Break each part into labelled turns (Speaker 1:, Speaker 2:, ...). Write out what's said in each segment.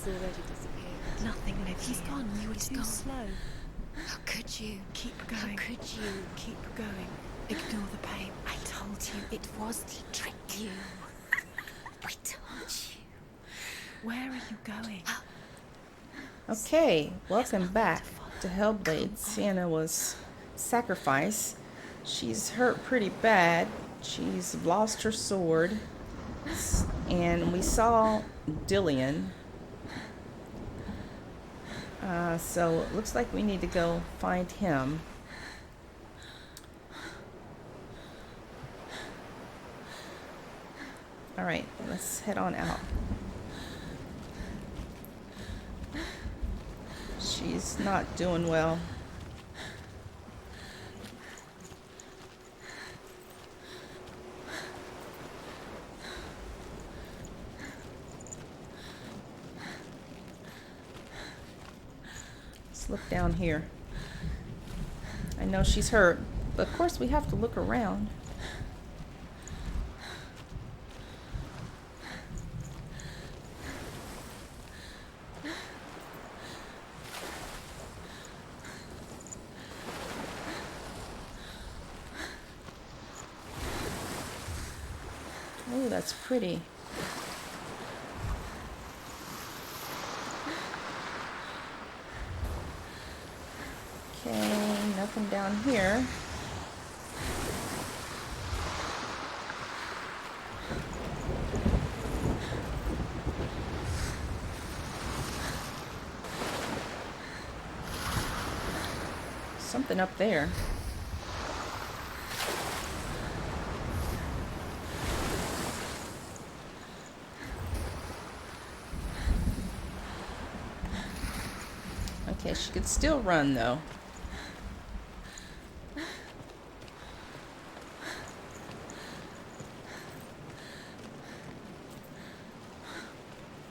Speaker 1: It's already disappeared.
Speaker 2: Nothing lives
Speaker 1: He's
Speaker 2: here.
Speaker 1: gone. You were
Speaker 2: He's
Speaker 1: too
Speaker 2: gone.
Speaker 1: slow.
Speaker 2: How could you?
Speaker 1: Keep going.
Speaker 2: How could you?
Speaker 1: Keep going. Ignore the pain.
Speaker 2: I told you it was to trick you. I told you.
Speaker 1: Where are you going?
Speaker 3: Okay, welcome back to Hellblade. Senua's sacrifice. She's hurt pretty bad. She's lost her sword. And we saw Dillion. So it looks like we need to go find him. Alright, let's head on out. She's not doing well. Let's look down here. I know she's hurt, but of course we have to look around. Oh, that's pretty. Okay, nothing down here. Something up there. Okay, she could still run though.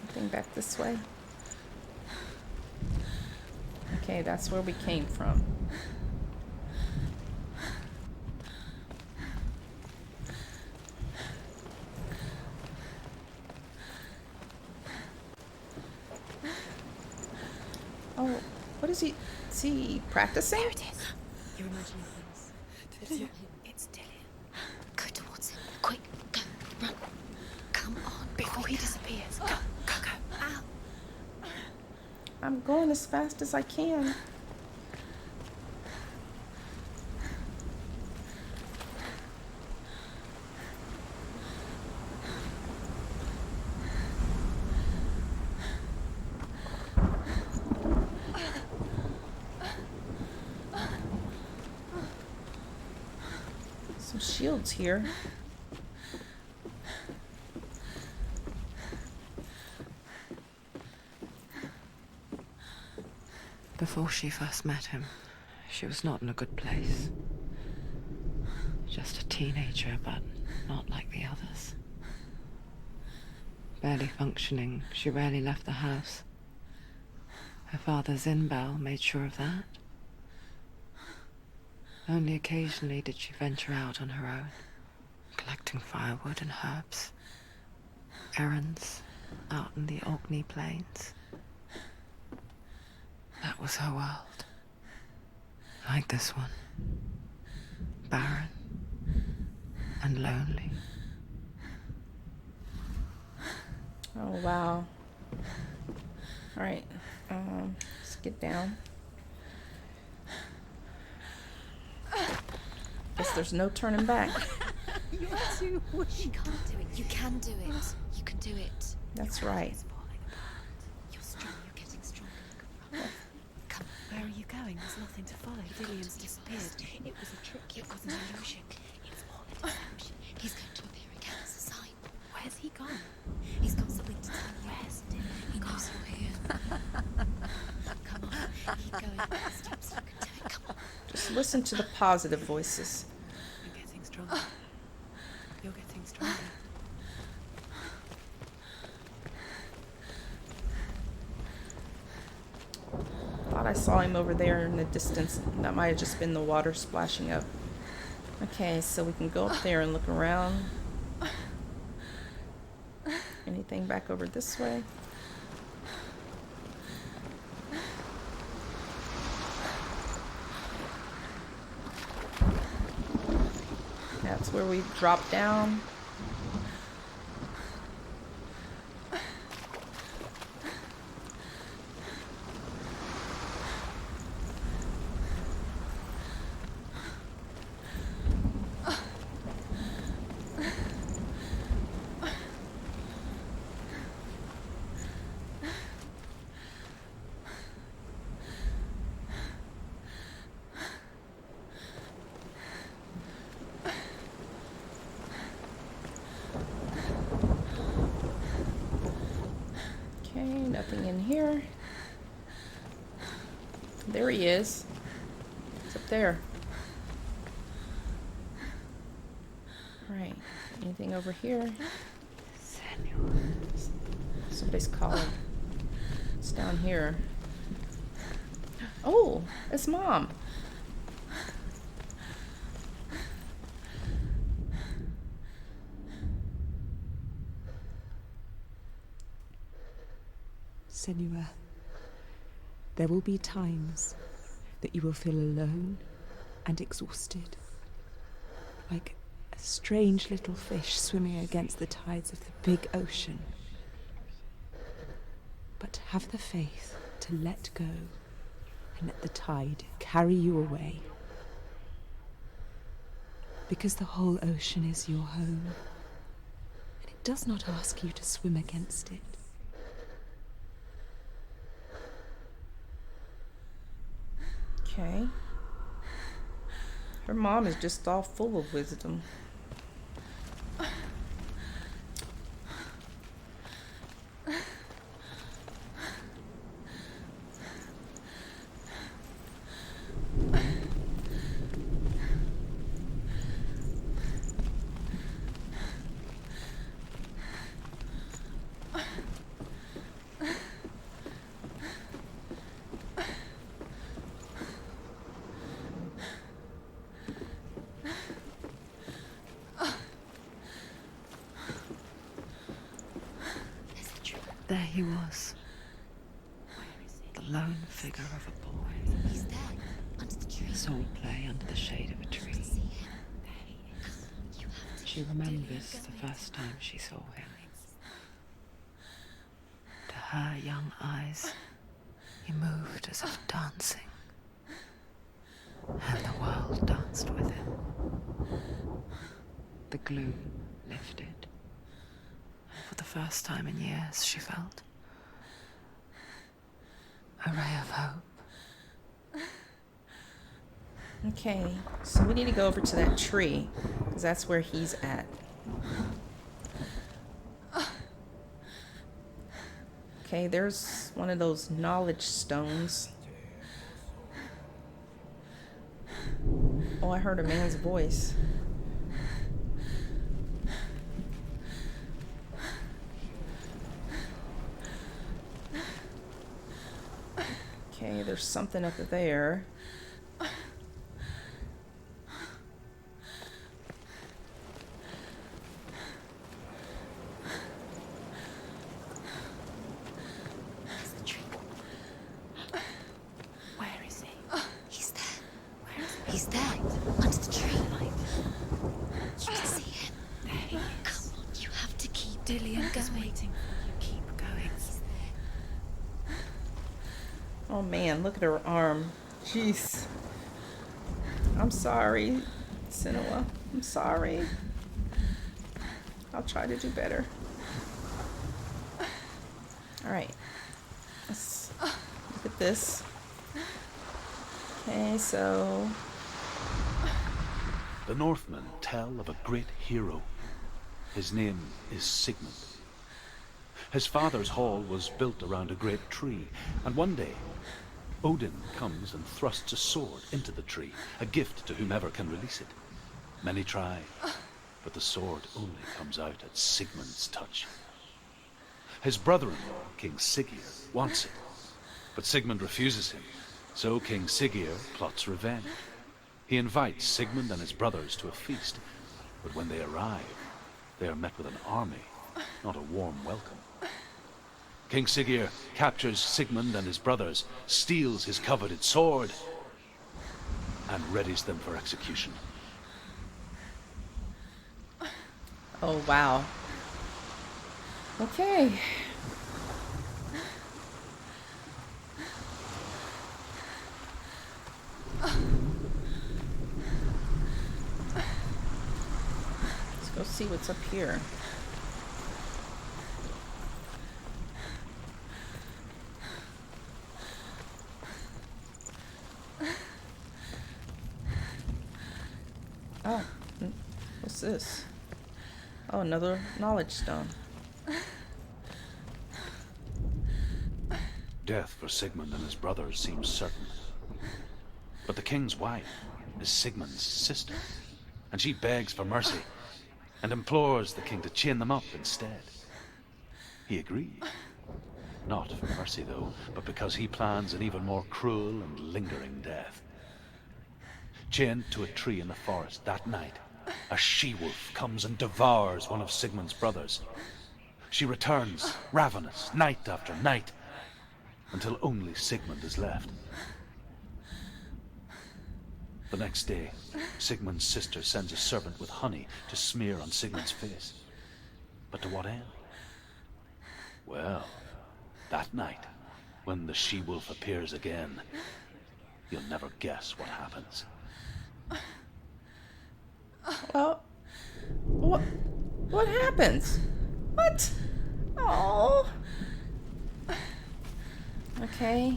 Speaker 3: Nothing back this way. Okay, that's where we came from. Oh, what is he? Is he practicing?
Speaker 2: There it is.
Speaker 1: You're imagining things. It's not him. It's Dillion.
Speaker 2: Go towards him. Quick, go, run. Come on.
Speaker 1: Before he disappears. Go, go, go.
Speaker 2: Ow.
Speaker 3: I'm going as fast as I can. Some shields here.
Speaker 4: Before she first met him, she was not in a good place. Just a teenager, but not like the others. Barely functioning, she rarely left the house. Her father's in-bell made sure of that. Only occasionally did she venture out on her own, collecting firewood and herbs. Errands out in the Orkney plains. That was her world. Like this one. Barren and lonely.
Speaker 3: Oh, wow. Alright, let's get down. Guess there's no turning back.
Speaker 1: You're too weak.
Speaker 2: You can't do it. You can do it. You can do it.
Speaker 3: That's right.
Speaker 1: It's falling apart.
Speaker 2: You're strong. You're getting stronger. Come on.
Speaker 1: Where are you going? There's nothing to follow. Dillion's disappeared. It was a trick. It was an illusion.
Speaker 2: It's all a deception. He's going to appear again as a sign.
Speaker 1: Where's he gone?
Speaker 2: He's got something to tell you.
Speaker 1: Where's Dillion?
Speaker 2: He knows you're here. Come on. Keep going. The steps. You can do it. Come on.
Speaker 3: Just listen to the positive voices.
Speaker 1: You're getting stronger. You're getting stronger.
Speaker 3: Thought I saw him over there in the distance. That might have just been the water splashing up. Okay, so we can go up there and look around. Anything back over this way? where we drop down. Nothing in here. There he is. It's up there. Right. Anything over here?
Speaker 4: Senua.
Speaker 3: Somebody's calling. It's down here. Oh, it's Mom.
Speaker 1: Senua, there will be times that you will feel alone and exhausted, like a strange little fish swimming against the tides of the big ocean. But have the faith to let go and let the tide carry you away. Because the whole ocean is your home, and it does not ask you to swim against it.
Speaker 3: Okay. Her mom is just all full of wisdom.
Speaker 4: There he was, the lone figure of a boy.
Speaker 2: He's there, under the tree.
Speaker 4: Sword play under the shade of a tree.
Speaker 2: See him. There he is. You have to
Speaker 4: She remembers the first time she saw him. To her young eyes, he moved as if dancing, and the world danced with him. The gloom lifted. For the first time in years, she felt a ray of hope.
Speaker 3: Okay, so we need to go over to that tree, because that's where he's at. Okay, there's one of those knowledge stones. Oh, I heard a man's voice. Okay, there's something up there.
Speaker 2: There's the tree.
Speaker 1: Where is he?
Speaker 2: He's there.
Speaker 1: Where is he?
Speaker 2: He's there, under the tree. You can see him.
Speaker 1: There he is.
Speaker 2: Come on, you have to keep
Speaker 1: Dillion is
Speaker 2: going.
Speaker 1: waiting for you. Keep going.
Speaker 3: Oh man, look at her arm. Jeez. I'm sorry, Senua. I'm sorry. I'll try to do better. Alright. Let's look at this. Okay, so...
Speaker 5: The Northmen tell of a great hero. His name is Sigmund. His father's hall was built around a great tree, and one day Odin comes and thrusts a sword into the tree, a gift to whomever can release it. Many try, but the sword only comes out at Sigmund's touch. His brother-in-law, King Siggeir, wants it, but Sigmund refuses him, so King Siggeir plots revenge. He invites Sigmund and his brothers to a feast, but when they arrive, they are met with an army, not a warm welcome. King Siggeir captures Sigmund and his brothers, steals his coveted sword, and readies them for execution.
Speaker 3: Oh, wow. Okay. Let's go see what's up here. Oh, what's this? Oh, another knowledge stone.
Speaker 5: Death for Sigmund and his brothers seems certain. But the king's wife is Sigmund's sister, and she begs for mercy and implores the king to chain them up instead. He agrees. Not for mercy, though, but because he plans an even more cruel and lingering death. Chained to a tree in the forest that night, a she-wolf comes and devours one of Sigmund's brothers. She returns, ravenous, night after night, until only Sigmund is left. The next day, Sigmund's sister sends a servant with honey to smear on Sigmund's face. But to what end? Well, that night, when the she-wolf appears again, you'll never guess what happens.
Speaker 3: Well, what happens? What? Oh. Okay.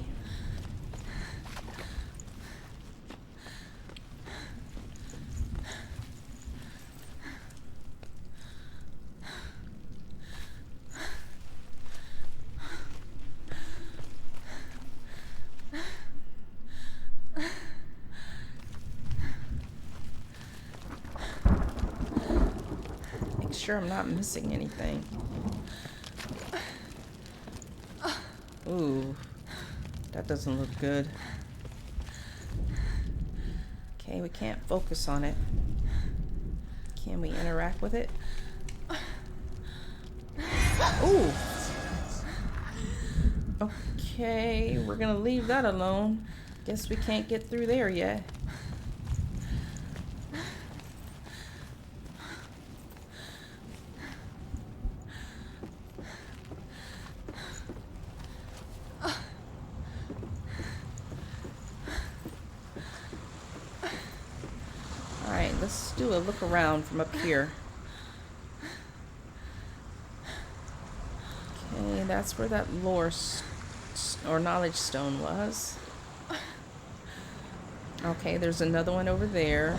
Speaker 3: Make sure I'm not missing anything. Ooh, that doesn't look good. Okay, we can't focus on it. Can we interact with it? Ooh. Okay, we're gonna leave that alone. Guess we can't get through there yet. Alright, let's do a look around from up here. Okay, that's where that lore or knowledge stone was. Okay, there's another one over there.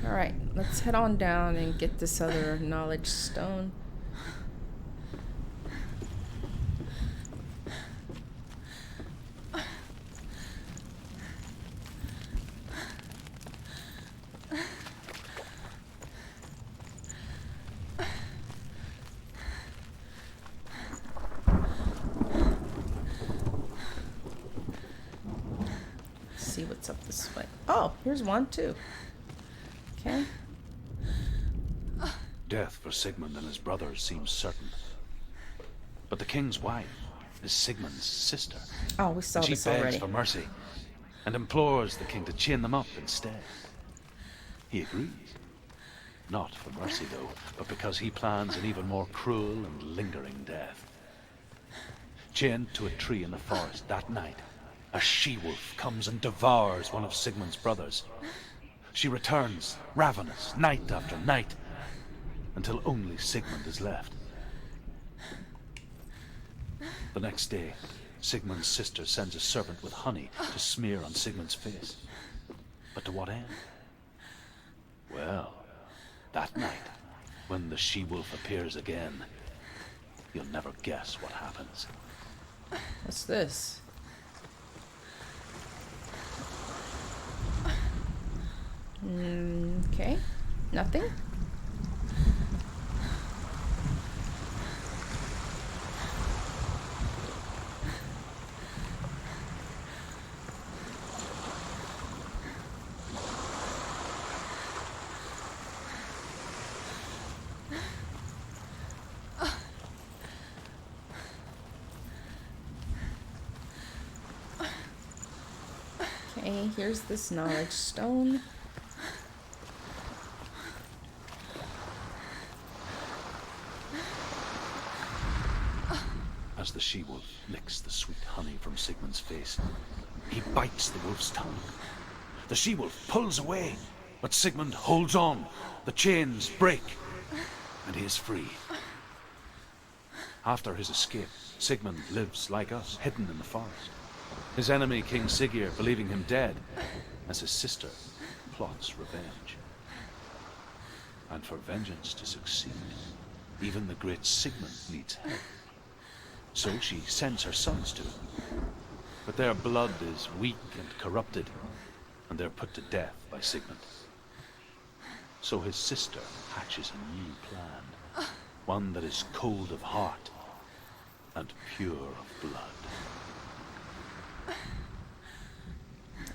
Speaker 3: Alright, let's head on down and get this other knowledge stone. See what's up this way. Oh, here's one too. Okay.
Speaker 5: Death for Sigmund and his brothers seems certain. But the king's wife is Sigmund's sister.
Speaker 3: Oh, we saw
Speaker 5: and she
Speaker 3: this
Speaker 5: begs
Speaker 3: already.
Speaker 5: for mercy and implores the king to chain them up instead. He agrees. Not for mercy, though, but because he plans an even more cruel and lingering death. Chained to a tree in the forest that night, a she-wolf comes and devours one of Sigmund's brothers. She returns, ravenous, night after night, until only Sigmund is left. The next day, Sigmund's sister sends a servant with honey to smear on Sigmund's face. But to what end? Well, that night, when the she-wolf appears again, you'll never guess what happens.
Speaker 3: What's this? Okay, nothing. Okay, here's this knowledge stone.
Speaker 5: As the she-wolf licks the sweet honey from Sigmund's face, he bites the wolf's tongue. The she-wolf pulls away, but Sigmund holds on. The chains break, and he is free. After his escape, Sigmund lives like us, hidden in the forest. His enemy, King Siggeir, believing him dead, as his sister plots revenge. And for vengeance to succeed, even the great Sigmund needs help. So she sends her sons to him. But their blood is weak and corrupted, and they're put to death by Sigmund. So his sister hatches a new plan, one that is cold of heart and pure of blood.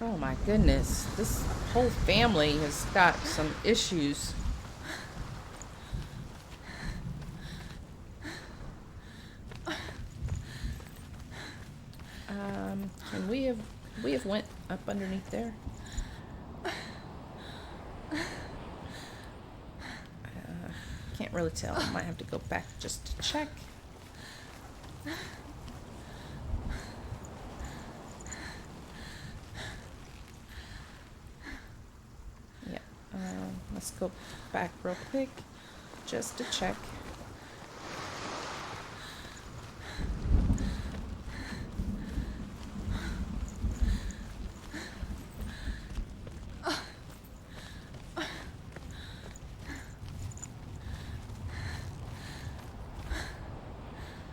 Speaker 3: Oh my goodness, this whole family has got some issues. Can we have went up underneath there? Can't really tell. I might have to go back just to check. Yeah, let's go back real quick just to check.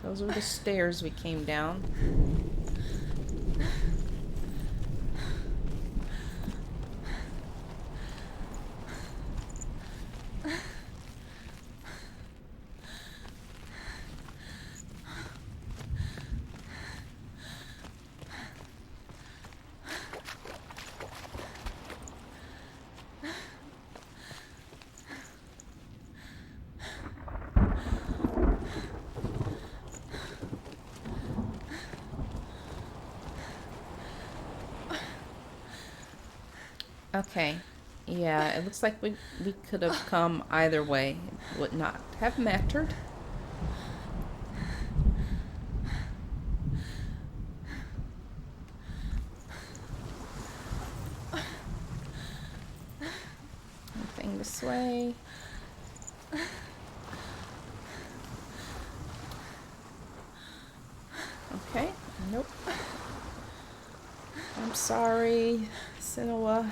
Speaker 3: Those are the stairs we came down. Okay, yeah, it looks like we could have come either way. It would not have mattered. Anything this way? Okay, nope. I'm sorry, Senua.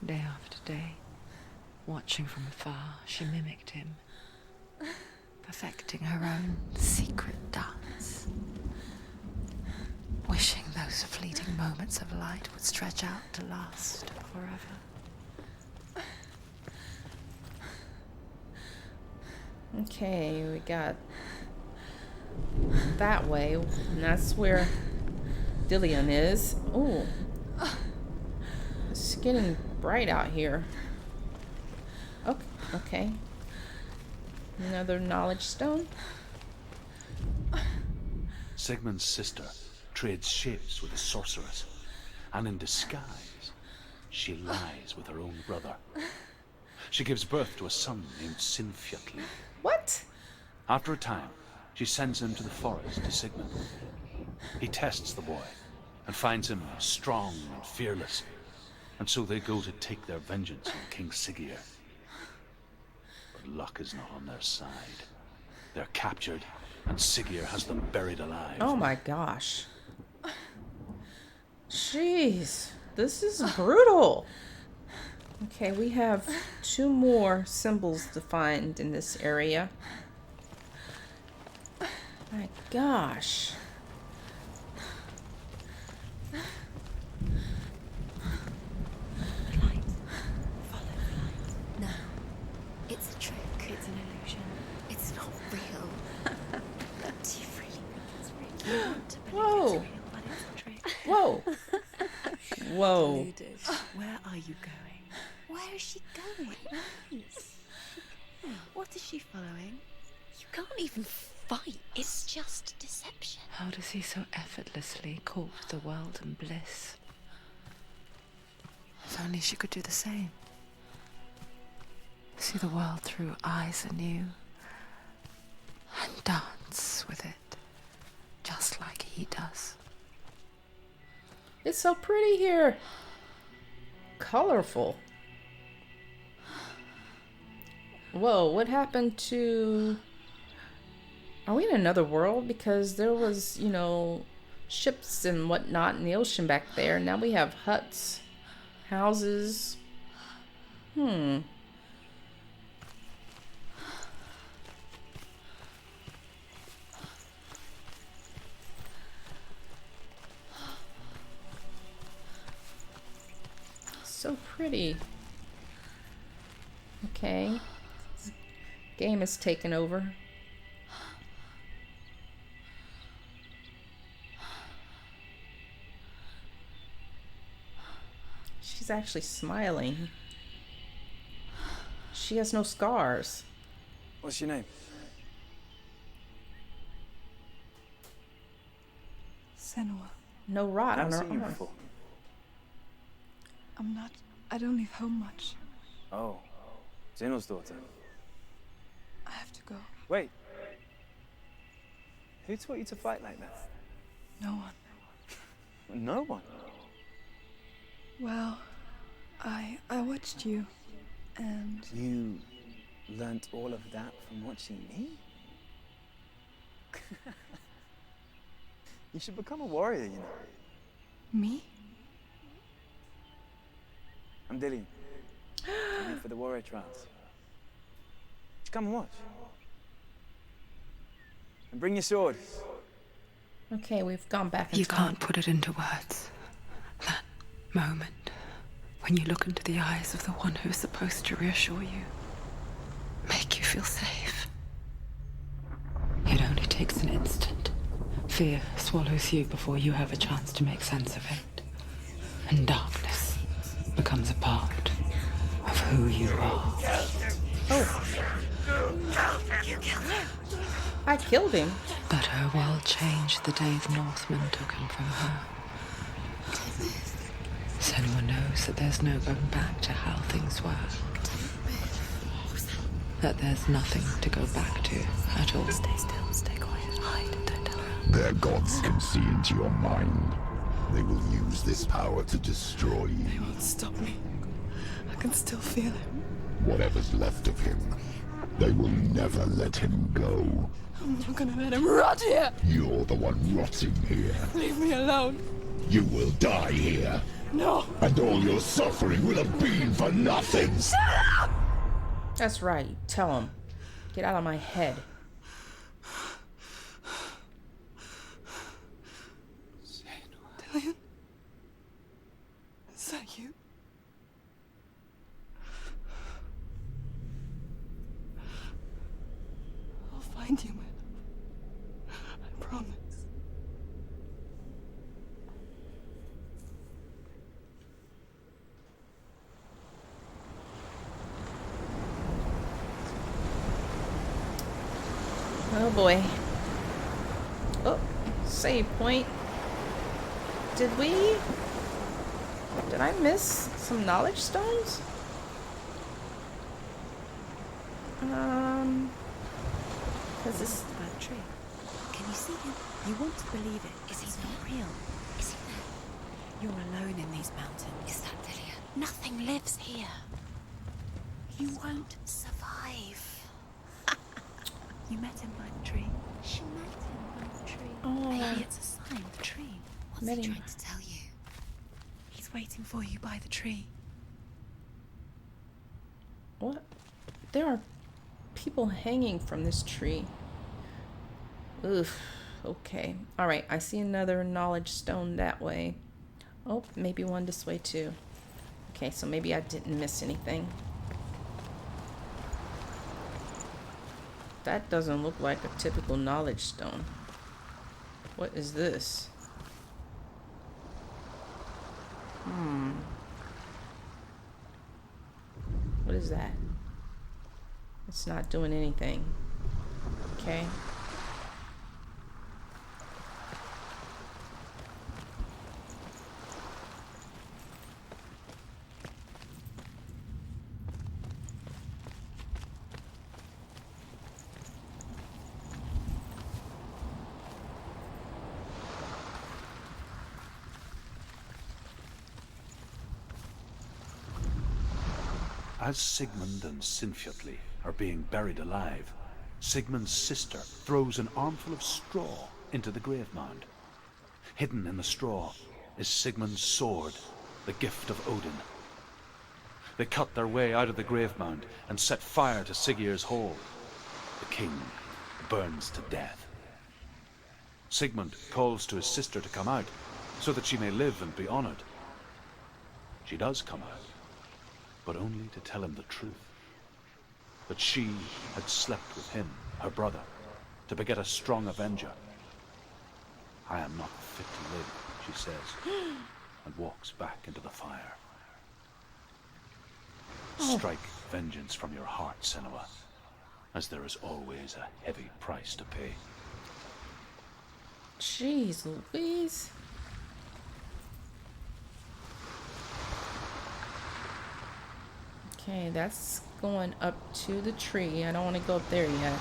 Speaker 4: Day after day, watching from afar, she mimicked him, perfecting her own secret dance, wishing those fleeting moments of light would stretch out to last forever.
Speaker 3: Okay, we got that way, and that's where Dillion is. Ooh. It's getting bright out here. Okay. Another knowledge stone.
Speaker 5: Sigmund's sister trades shapes with a sorceress, and in disguise, she lies with her own brother. She gives birth to a son named Sinfjotli.
Speaker 3: What?
Speaker 5: After a time, she sends him to the forest to Sigmund. He tests the boy and finds him strong and fearless, and so they go to take their vengeance on King Siggeir. But luck is not on their side. They're captured, and Siggeir has them buried alive.
Speaker 3: Oh my gosh. Jeez, this is brutal. Okay, we have 2 more symbols to find in this area. My gosh.
Speaker 2: The light. Follow the light. No. It's a trick. It's an illusion. It's
Speaker 3: Whoa. Whoa.
Speaker 1: Deluded. Where are you going?
Speaker 2: Where is she going?
Speaker 4: What is she following?
Speaker 2: You can't even fight. It's just deception.
Speaker 4: How does he so effortlessly court the world and bliss? If only she could do the same. See the world through eyes anew and dance with it, just like he does.
Speaker 3: It's so pretty here. Colorful. Whoa, what happened to... Are we in another world? Because there was, you know, ships and whatnot in the ocean back there. Now we have huts, houses. So pretty. Okay. This game is taken over. She's actually smiling. She has no scars.
Speaker 6: What's your name?
Speaker 7: Senua.
Speaker 3: No rot on
Speaker 6: I've
Speaker 3: her
Speaker 6: seen you
Speaker 3: arm.
Speaker 6: before.
Speaker 7: I don't leave home much.
Speaker 6: Oh, Zeno's daughter.
Speaker 7: I have to go.
Speaker 6: Wait. Who taught you to fight like that?
Speaker 7: No one.
Speaker 6: No one.
Speaker 7: Well, I watched you, and
Speaker 6: You learnt all of that from watching me? You should become a warrior, you know.
Speaker 7: me?
Speaker 6: I'm Dillion. I'm here for the warrior trials. Just come and watch. And bring your sword.
Speaker 3: Okay, we've gone back in
Speaker 4: You
Speaker 3: time.
Speaker 4: can't put it into words. That moment when you look into the eyes of the one who's supposed to reassure you, make you feel safe. It only takes an instant. Fear swallows you before you have a chance to make sense of it. And darkness becomes a part of who you are.
Speaker 3: I killed him.
Speaker 4: But her world changed the day the Norsemen took him from her. Senua knows that there's no going back to how things were. That there's nothing to go back to at all.
Speaker 2: Stay still, stay quiet, hide, don't tell her.
Speaker 8: Their gods can see into your mind. They will use this power to destroy you.
Speaker 7: They won't stop me. I can still feel him.
Speaker 8: Whatever's left of him, they will never let him go.
Speaker 7: I'm not gonna let him rot here.
Speaker 8: You're the one rotting here.
Speaker 7: Leave me alone.
Speaker 8: You will die here.
Speaker 7: No.
Speaker 8: And all your suffering will have been for nothing.
Speaker 3: That's right. Tell him. Get out of my head.
Speaker 7: Dillion? Is that you? I'll find you, man. I promise.
Speaker 3: Oh boy. Oh, save point. Did I miss some knowledge stones? Cause this,
Speaker 2: That tree. Can you see him? You want to believe it. Is he not real? Is he there? You're alone in these mountains. Is that Dillion? Nothing lives here. You won't survive. You met him by the tree. She met him by the tree.
Speaker 3: Oh.
Speaker 2: Maybe it's a sign. The tree. What's
Speaker 3: Met
Speaker 2: he
Speaker 3: him.
Speaker 2: trying to tell you?
Speaker 7: He's waiting for you by the tree.
Speaker 3: what? There are people hanging from this tree. Oof. Okay. Alright, I see another knowledge stone that way. Oh, maybe one this way too. Okay, so maybe I didn't miss anything. That doesn't look like a typical knowledge stone. What is this? What is that? It's not doing anything. Okay.
Speaker 5: As Sigmund and Sinfjotli are being buried alive, Sigmund's sister throws an armful of straw into the grave mound. Hidden in the straw is Sigmund's sword, the gift of Odin. They cut their way out of the grave mound and set fire to Siggeir's hall. The king burns to death. Sigmund calls to his sister to come out so that she may live and be honored. She does come out, but only to tell him the truth. That she had slept with him, her brother, to beget a strong avenger. I am not fit to live, she says, and walks back into the fire. Strike vengeance from your heart, Senua, as there is always a heavy price to pay.
Speaker 3: Jeez Louise. Okay, that's going up to the tree. I don't want to go up there yet.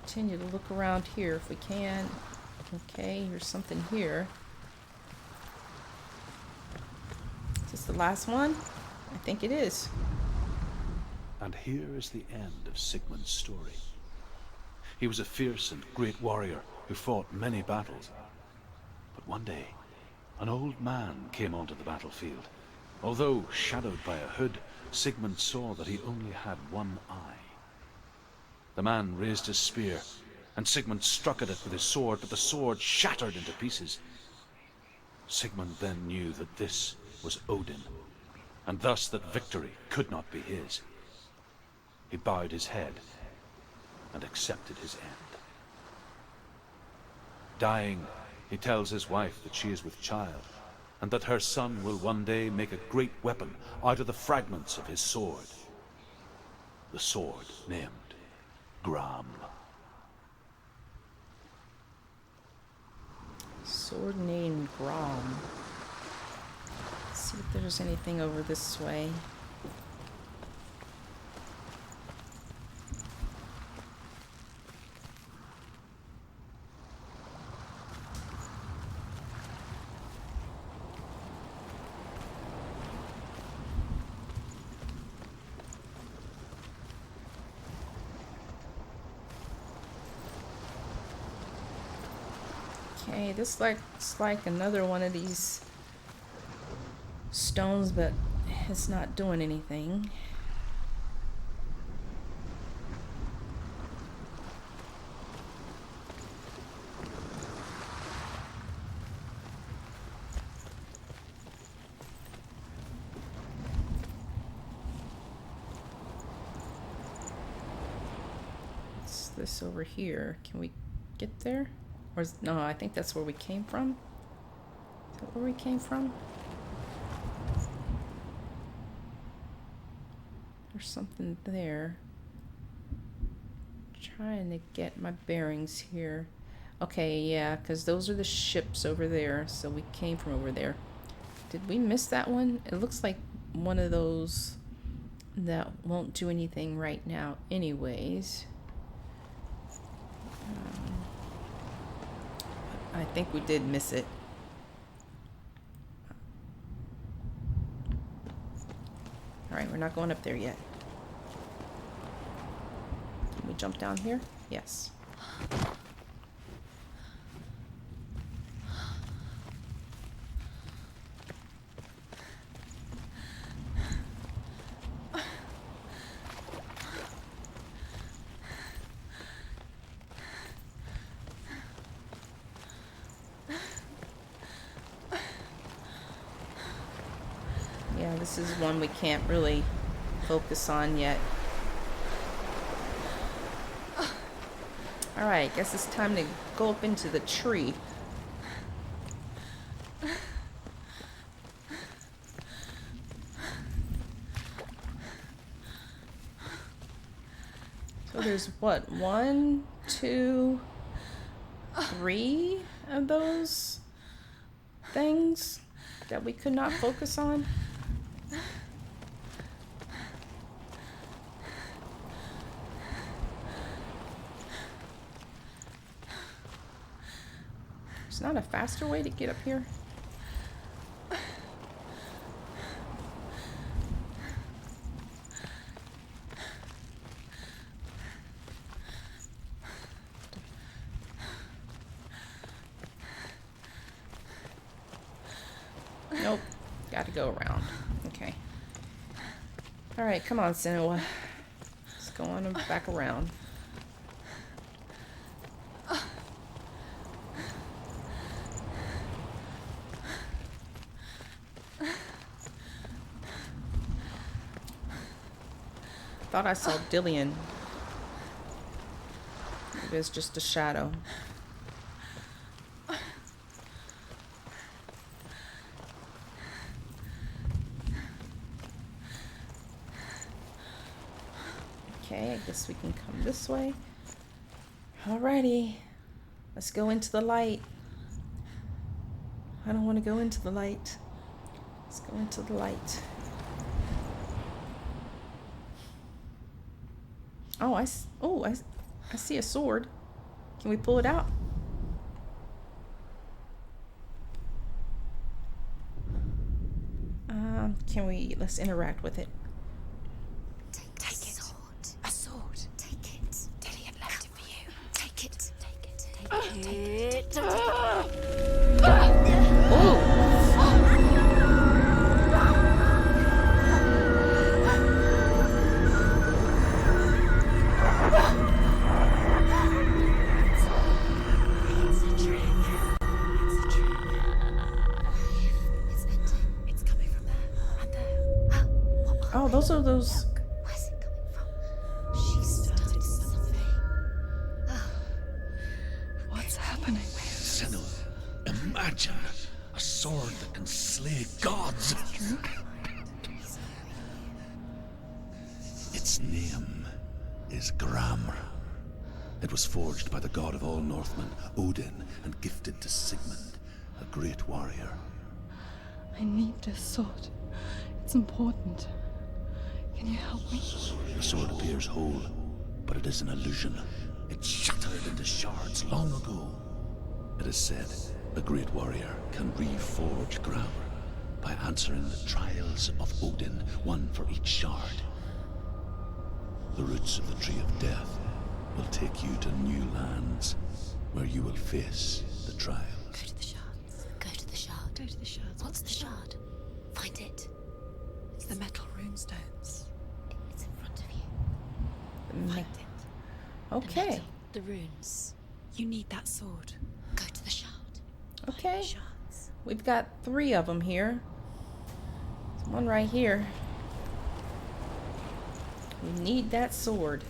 Speaker 3: Continue to look around here if we can. Okay, here's something here. Is this the last one? I think it is.
Speaker 5: And here is the end of Sigmund's story. He was a fierce and great warrior who fought many battles. But one day, an old man came onto the battlefield. Although shadowed by a hood, Sigmund saw that he only had one eye. The man raised his spear, and Sigmund struck at it with his sword, but the sword shattered into pieces. Sigmund then knew that this was Odin, and thus that victory could not be his. He bowed his head and accepted his end. Dying, he tells his wife that she is with child, and that her son will one day make a great weapon out of the fragments of his sword. The sword named Gram.
Speaker 3: Sword named Gram. Let's see if there's anything over this way. Okay, this looks like another one of these stones, but it's not doing anything. What's this over here? Can we get there? Or is, no, I think that's where we came from. Is that where we came from? There's something there. Trying to get my bearings here. Okay, yeah, because those are the ships over there. So we came from over there. Did we miss that one? It looks like one of those that won't do anything right now anyways. I think we did miss it. Alright, we're not going up there yet. Can we jump down here? Yes. This is one we can't really focus on yet. Alright, guess it's time to go up into the tree. So there's what? 1, 2, 3 of those things that we could not focus on. There's not a faster way to get up here. Nope. Gotta go around. Okay. Alright, come on, Senua. Let's go on back around. Thought I saw Dillion. It was just a shadow. Okay, I guess we can come this way. Alrighty. Let's go into the light. I don't want to go into the light. Let's go into the light. Oh, I see a sword. Can we pull it out? Let's interact with it.
Speaker 2: Take it. A sword. Take it. Dillion left it for you. Take it. Take it.
Speaker 3: Oh, those are those.
Speaker 2: Where's it coming from? She started something.
Speaker 7: What's happening?
Speaker 8: Senua, imagine a sword that can slay gods. Its name is Gramr. It was forged by the god of all Northmen, Odin, and gifted to Sigmund, a great warrior.
Speaker 7: I need this sword. It's important. Can you help me?
Speaker 8: The sword appears whole, but it is an illusion. It shattered into shards long ago. It is said a great warrior can reforge Gramr by answering the trials of Odin, one for each shard. The roots of the Tree of Death will take you to new lands, where you will face the trials.
Speaker 2: Go to the shards. Go to the shard.
Speaker 7: Go to the shards.
Speaker 2: What's the shard? Find it.
Speaker 7: It's the metal runestones.
Speaker 2: It's in front of you.
Speaker 3: Mm.
Speaker 2: Find it. The
Speaker 3: Okay.
Speaker 2: metal, the runes. You need that sword. Go to the shard.
Speaker 3: Okay.
Speaker 2: Shards.
Speaker 3: We've got 3 of them here. There's one right here. We need that sword.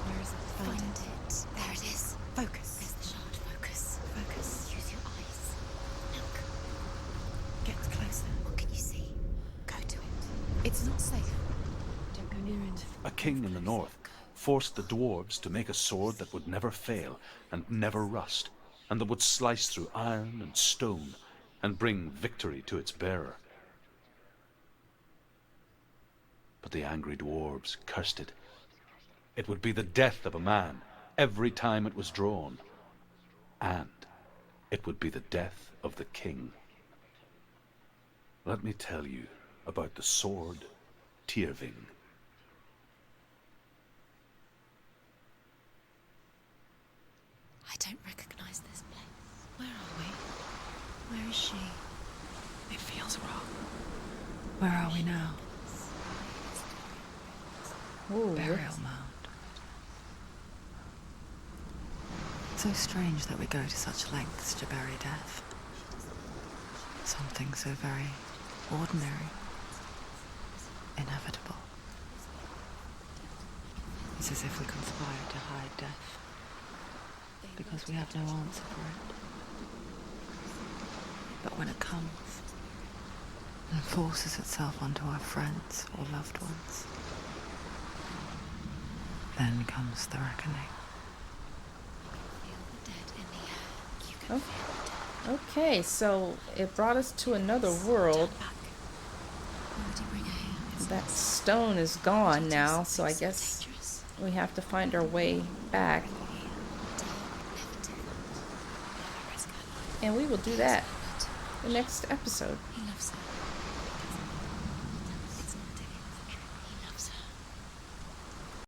Speaker 7: Where is it?
Speaker 2: Find it. There it is.
Speaker 7: Focus.
Speaker 2: There's the shard. Focus.
Speaker 7: Focus.
Speaker 2: Use your eyes. Look.
Speaker 7: Get closer.
Speaker 2: What can you see? Go to it.
Speaker 7: It's not safe. Don't go near it.
Speaker 5: A king in the north forced the dwarves to make a sword that would never fail and never rust, and that would slice through iron and stone and bring victory to its bearer. But the angry dwarves cursed it. It would be the death of a man every time it was drawn, and it would be the death of the king. Let me tell you about the sword Tyrving.
Speaker 2: I don't recognize this place. Where are we? Where is she?
Speaker 7: It feels wrong. Where are we now?
Speaker 3: Ooh,
Speaker 7: Burial mound.
Speaker 4: It's so strange that we go to such lengths to bury death. Something so very ordinary, inevitable. It's as if we conspire to hide death, because we have no answer for it. But when it comes, and forces itself onto our friends or loved ones, then comes the reckoning.
Speaker 3: Okay, so it brought us to another world. That stone is gone now, so I guess we have to find our way back. And we will do that the next episode.